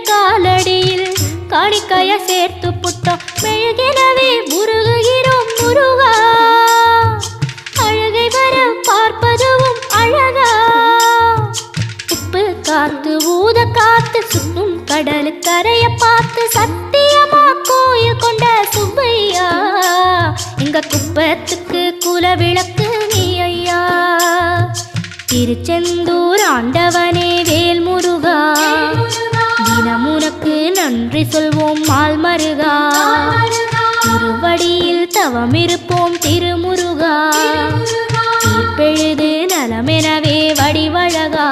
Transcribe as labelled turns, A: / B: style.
A: காலடியில் காணிக்கைய சேர்த்து புட்டோம் மெழுகினவே முருகுகிறோம் முருகா அழகை வர பார்ப்பதுவும் அழகா உப்பு காத்து ஊத காத்து சுற்றும் கடலு கரைய பார்த்து சத்தியமா கோயில் கொண்ட சுப்பையா எங்க குப்பத்துக்கு குலவிளக்கு நீ ஐயா திருச்செந்தூர் ஆண்டவனே வேல் முருகா தினமுனக்கு நன்றி சொல்வோம் மால் மருகா திருவடியில் தவமிருப்போம் திருமுருகா தீர்ப்பெழுது நலமெனவே வடிவழகா